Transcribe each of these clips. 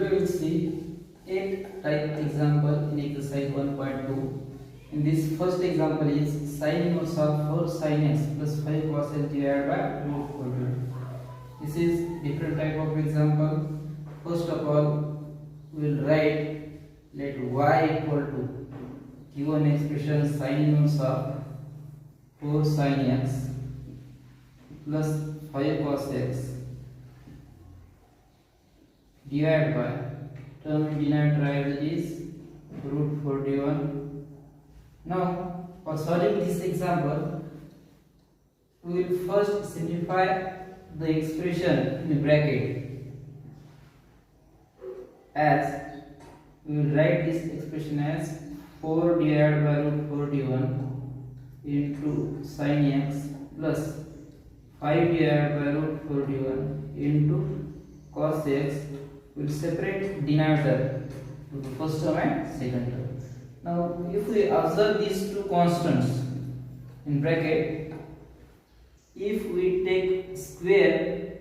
Today we will see 8 type example in exercise 1.2. In this first example is sin inverse of 4 sin x plus 5 cos x divided by root 4. This is different type of example. First of all, we will write let y equal to given expression sin inverse of 4 sin x plus 5 cos x divided by term in denominator is root 41. Now for solving this example, we will first simplify the expression in bracket, as we will write this expression as 4 divided by root 41 into sin x plus 5 divided by root 41 into cos x. We will separate denominator to the first term and second term. Now if we observe these two constants in bracket, if we take square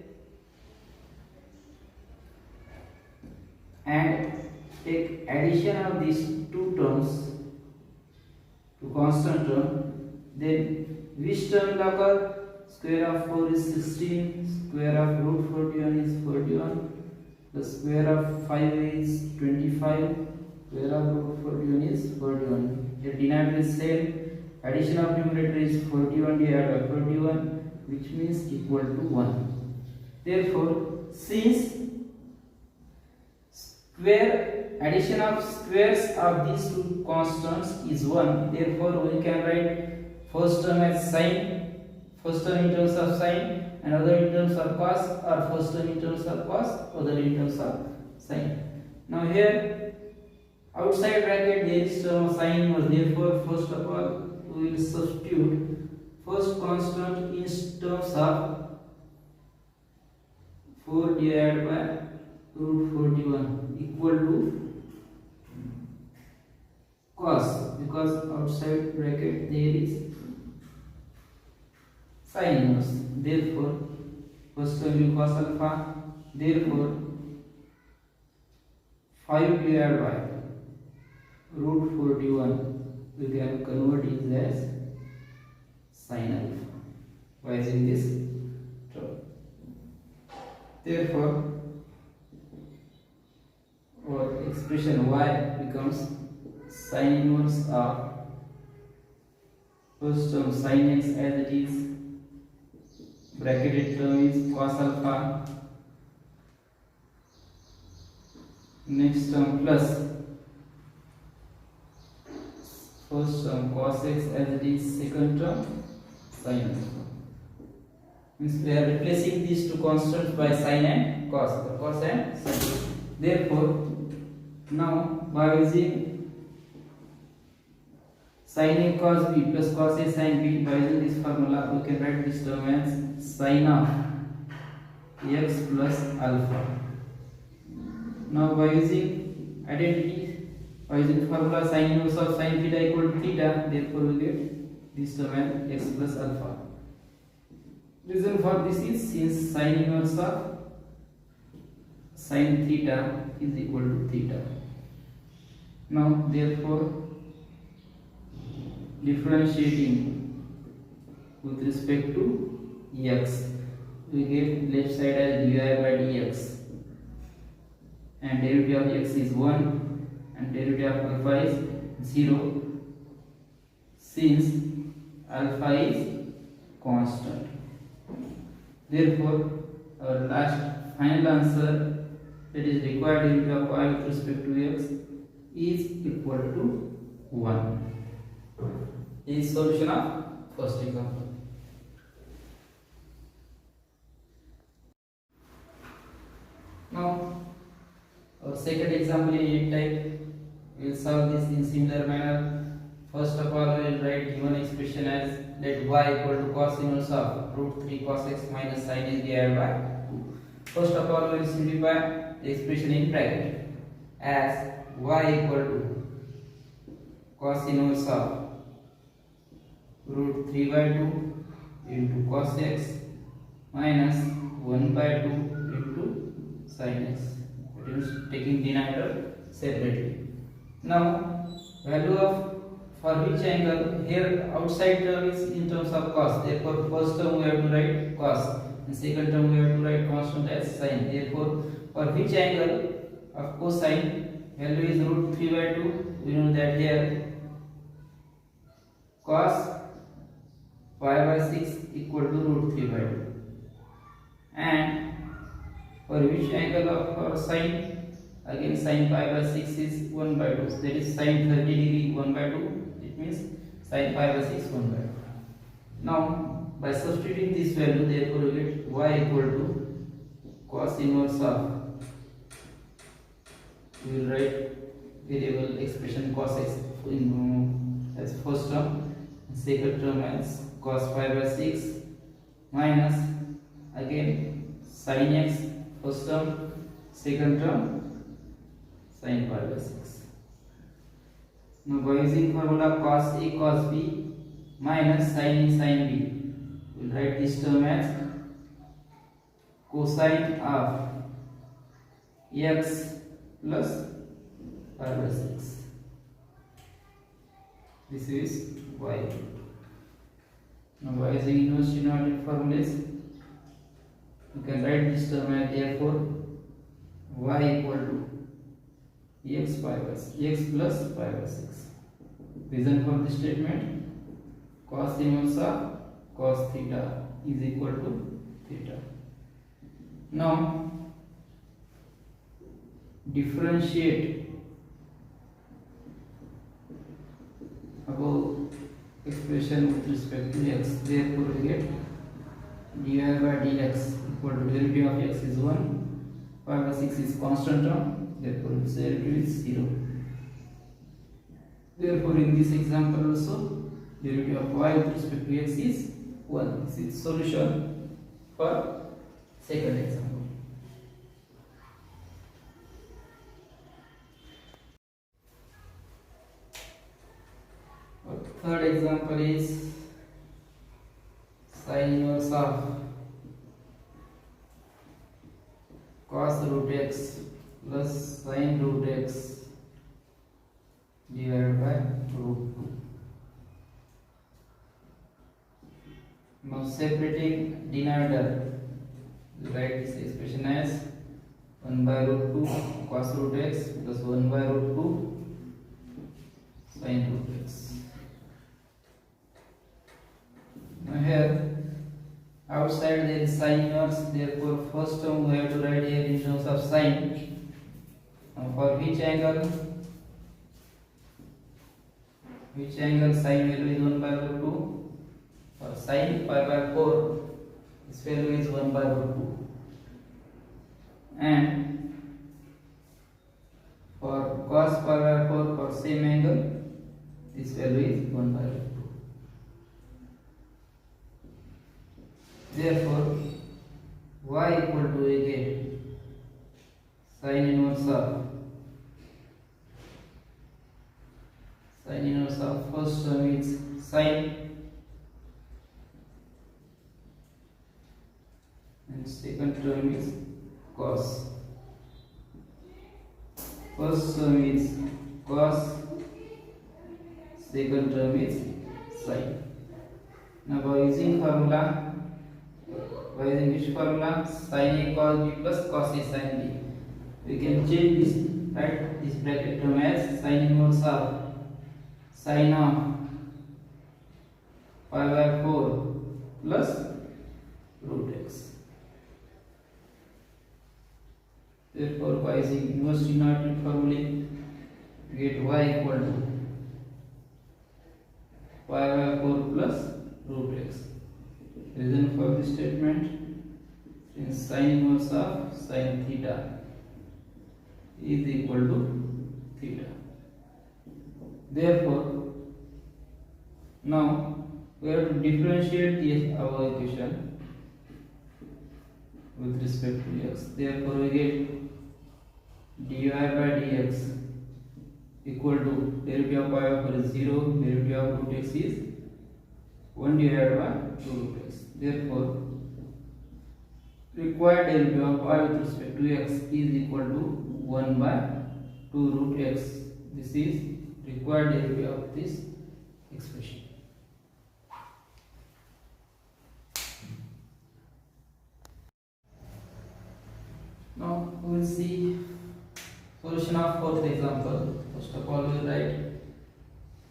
and take addition of these two terms to constant term, then which term will occur? Square of 4 is 16, square of root 41 is 41, the square of 5 is 25, square of root 41 is 41. The denominator is same, addition of numerator is 41 divided by 41, which means equal to 1. Therefore, since addition of squares of these two constants is 1, therefore we can write first term as sin, first term in terms of sin, and other in terms of cos, or first term in terms of cos, other in terms of sin. Now here outside bracket there is term of sin inverse, therefore first of all we will substitute first constant in terms of 4 divided by root 41 equal to cos, because outside bracket there is sin inverse. Therefore, first term will cos alpha. Therefore, 5 divided by root 41 we can convert it as sin alpha by using this term. Therefore, our expression y becomes sin inverse of first term sin x as it is, bracketed term is cos alpha, next term plus first term cos x as it is, second term sin alpha. Means we are replacing these two constants by sin and cos and sin. Therefore, now by using sin a cos b plus cos a sin b, by using this formula we can write this term as sin of x plus alpha. Now by using identity, by using formula sin inverse of sin theta equal to theta, therefore we get this term as x plus alpha. Reason for this is since sin inverse of sin theta is equal to theta. Now therefore, differentiating with respect to x, we get left side as dy by dx, and derivative of x is 1 and derivative of alpha is 0, since alpha is constant. Therefore, our last final answer, that is required derivative of y with respect to x, is equal to 1. This is solution of first example. Now our second example in type, we will solve this in similar manner. First of all, we will write given expression as let y equal to cos inverse of root 3 cos x minus sin x divided by 2. First of all, we will simplify the expression in bracket as y equal to cos inverse of root 3 by 2 into cos x minus 1 by 2 into sin x That means taking denominator separately. Now value of for which angle, here outside term is in terms of cos, therefore first term we have to write cos and second term we have to write constant as sin. Therefore for which angle of cosine, value is root 3 by 2. We know that here cos pi by 6 equal to root 3 by 2. And for which angle of sine, again sin pi by 6 is 1 by 2. So that is sin 30 degree 1 by 2. It means sin pi by 6 1 by 2. Now by substituting this value, therefore we get y equal to cos inverse of, we will write variable expression cos x as first term, second term as cos pi by 6 minus again sin x first term, second term sin pi by 6. Now by using formula cos a cos b minus sin a sin b, we will write this term as cosine of x plus pi by 6. This is y. Now by using inverse trigonometric formulas, you can write this term as therefore y equal to x plus pi by 6. Reason for this statement: cos inverse of cos theta is equal to theta. Now differentiate above expression with respect to x. Therefore we get dy by dx equal to derivative of x is 1, pi by 6 is constant term, therefore its derivative is 0. Therefore in this example also derivative of y with respect to x is 1. This is solution for second example. Third example is sin inverse of cos root x plus sin root x divided by root 2. Now separating denominator, we write this expression as 1 by root 2 cos root x plus 1 by root 2 sin root x. Now here outside there is sin inverse, therefore first term we have to write here in terms of sin. Now for which angle sin value is 1 by root 2, for sin pi by 4 this value is 1 by root 2, and for cos pi by 4 for same angle this value is 1 by root 2. Therefore y equal to again sin inverse of first term is sin and second term is cos. First term is cos, second term is sin. Now by using formula, which formula? Sin a cos b plus cos a sin b. We can change this, right? This bracket term as sin inverse of sin of pi by 4 plus root x. Therefore by using inverse trigonometric formula, we get y equal to pi by 4 plus root x. Reason for this statement: since sin inverse of sin theta is equal to theta. Therefore now we have to differentiate our equation with respect to x. Therefore we get dy by dx equal to derivative of pi by 4 is 0, derivative of root x is 1 divided by 2 root x. Therefore required derivative of y with respect to x is equal to 1 by 2 root x. This is required derivative of this expression. Now we will see solution of fourth example. First of all, we will write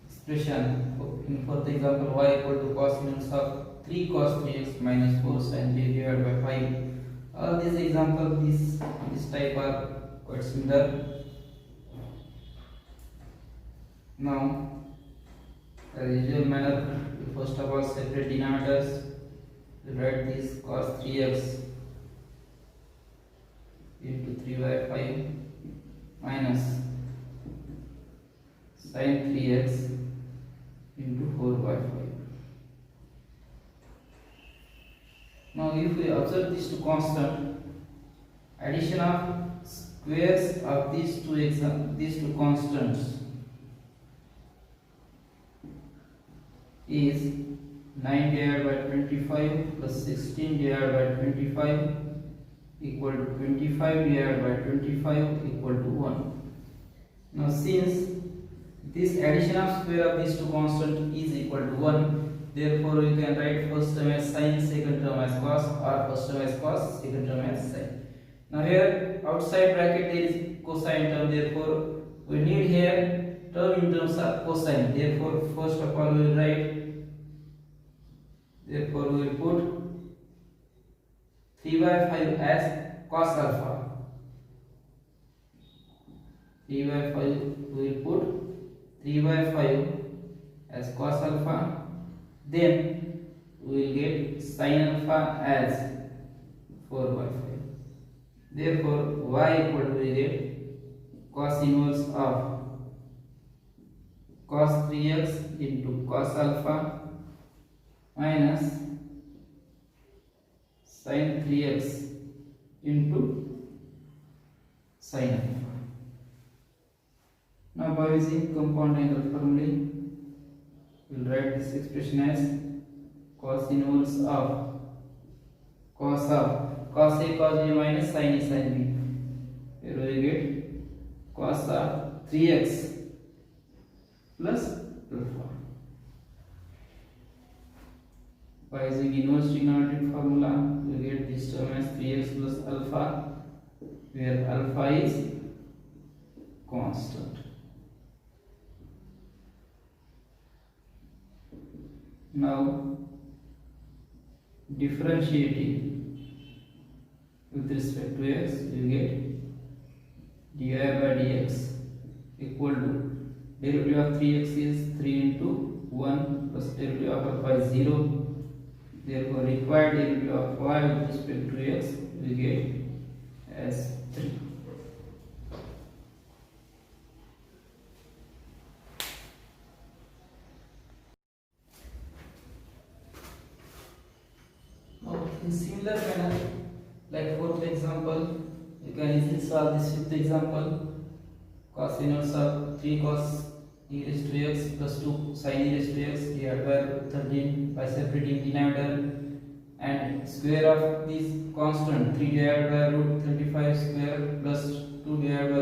expression in fourth example y equal to cos inverse of 3 cos 3x minus 4 sin t divided by 5. All these examples this type are quite similar. Now, as usual manner, we first of all separate denominators. We write this cos 3x into 3 by 5 minus sin 3x into 4 by 5. Now if we observe these two constant, addition of squares of these two constants is 9 divided by 25 plus 16 divided by 25 equal to 25 divided by 25 equal to 1. Now since this addition of square of these two constant is equal to 1, therefore we can write first term as sin, second term as cos, or first term as cos, second term as sin. Now here outside bracket there is cosine term, therefore we need here term in terms of cosine. Therefore first of all we will write, therefore we will put 3 by 5 as cos alpha. 3 by 5 we will put 3 by 5 as cos alpha. Then we will get sin alpha as 4 by 5. Therefore y equal to, we get cos inverse of cos 3x into cos alpha minus sin 3x into sin alpha. Now by using compound angle formula, we will write this expression as cos inverse of cos A cos B minus sin A sin B. Here we get cos of 3x plus alpha. By using inverse trigonometric formula, we get this term as 3x plus alpha, where alpha is constant. Now differentiating with respect to x, you get dy by dx equal to derivative of 3x is 3 into 1 plus derivative of alpha is 0. Therefore required derivative of y with respect to x we get as 3. In similar manner, like fourth example, you can easily solve this fifth example. Cos inverse of 3 cos e raised to x plus 2 sin e raised to x divided by root 13 by separating denominator, and square of this constant 3 divided by root 35 square plus 2 divided by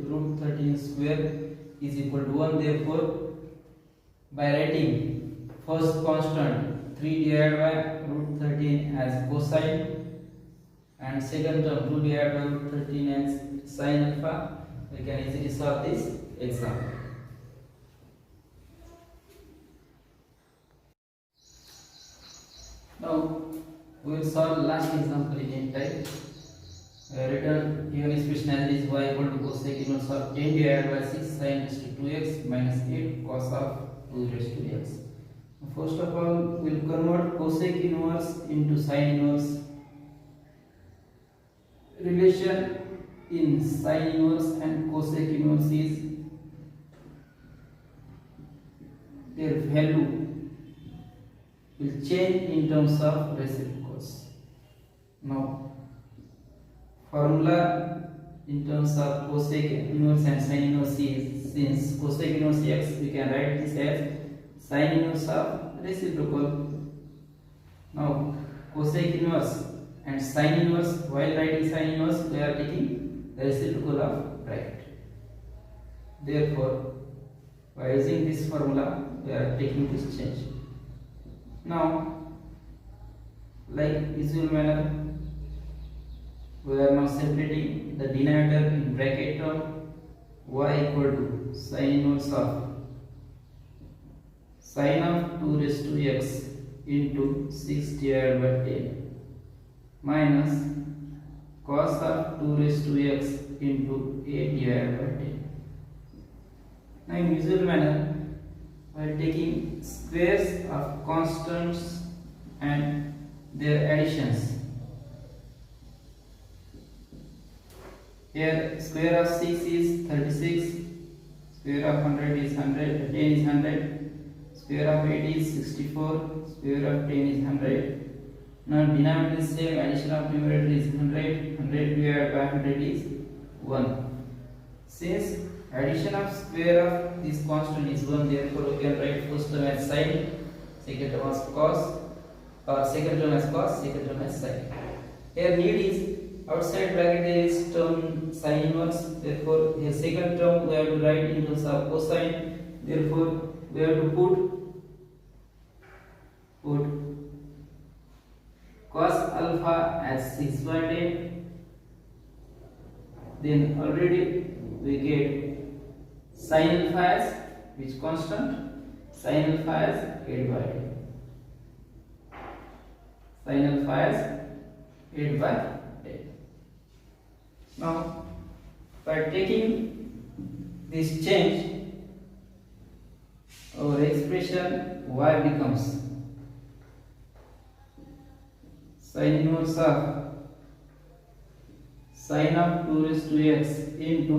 root 13 square is equal to 1. Therefore, by writing first constant 3 divided by root 13 as cosine and second term 2 divided by root 13 as sin alpha, we can easily solve this example. Now we will solve last example in n type. Written given expression as is y equal to cosec inverse of 10 divided by 6 sin raised to 2x minus 8 cos of 2 raised to x. First of all, we will convert cosec inverse into sin inverse. Relation in sin inverse and cosec inverse is their value will change in terms of reciprocals. Now, formula in terms of cosec inverse and sin inverse is, since cosec inverse x, we can write this as sin inverse of reciprocal. Now cosec inverse and sin inverse. While writing sin inverse, we are taking the reciprocal of bracket. Therefore, by using this formula, we are taking this change. Now, like usual manner, we are now separating the denominator in bracket term. Y equal to sin inverse of sin of 2 raised to x into 6 divided by 10 minus cos of 2 raised to x into 8 divided by 10. Now in usual manner, by taking squares of constants and their additions. Here square of 6 is 36, square of 100 is 100, 10 is 100, square of 8 is 64, square of 10 is 100. Now denominator is same, addition of numerator is 100, 100 divided by 100 is 1. Since addition of square of this constant is 1, therefore we can write first term as sin, second term as cos, or second term as cos, second term as sin. Here need is outside bracket there is term sin inverse, therefore here second term we have to write in terms of cosine, therefore we have to put cos alpha as 6 by 10, then already we get sin alpha as which constant? Sin alpha as 8 by 10. Sin alpha as 8 by 10. Now, by taking this change, our expression y becomes sin inverse of sin of 2 raised to x into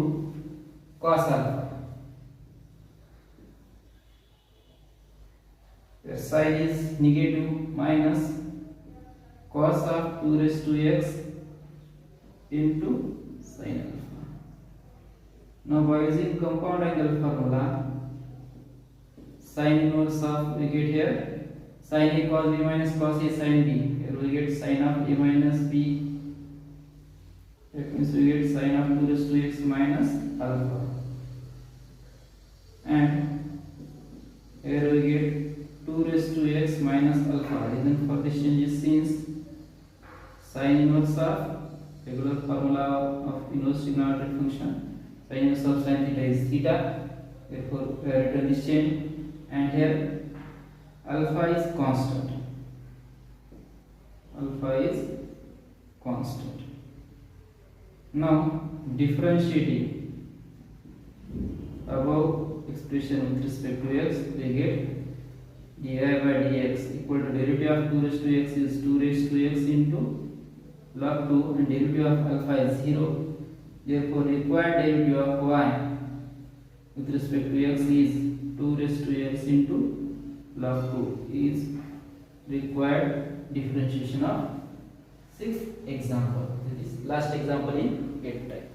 cos alpha. Where sin is negative minus cos of 2 raised to x into sin alpha. Now by using compound angle formula, sin inverse of we get here sin a cos b minus cos a sin b. Here we get sin of a minus b. That means we get sin of 2 raised to x minus alpha. And here we get 2 raised to x minus alpha. Reason for this change is since sin inverse of regular formula of inverse trigonometric function, sin inverse of sin theta is theta. Therefore, we have written this change. And here alpha is constant. Alpha is constant. Now differentiating above expression with respect to x, we get dy by dx equal to derivative of 2 raised to x is 2 raised to x into log 2 and derivative of alpha is 0. Therefore, required derivative of y with respect to x is 2 raised to x into log 2 is required differentiation of 6th example. This is last example in 8th type.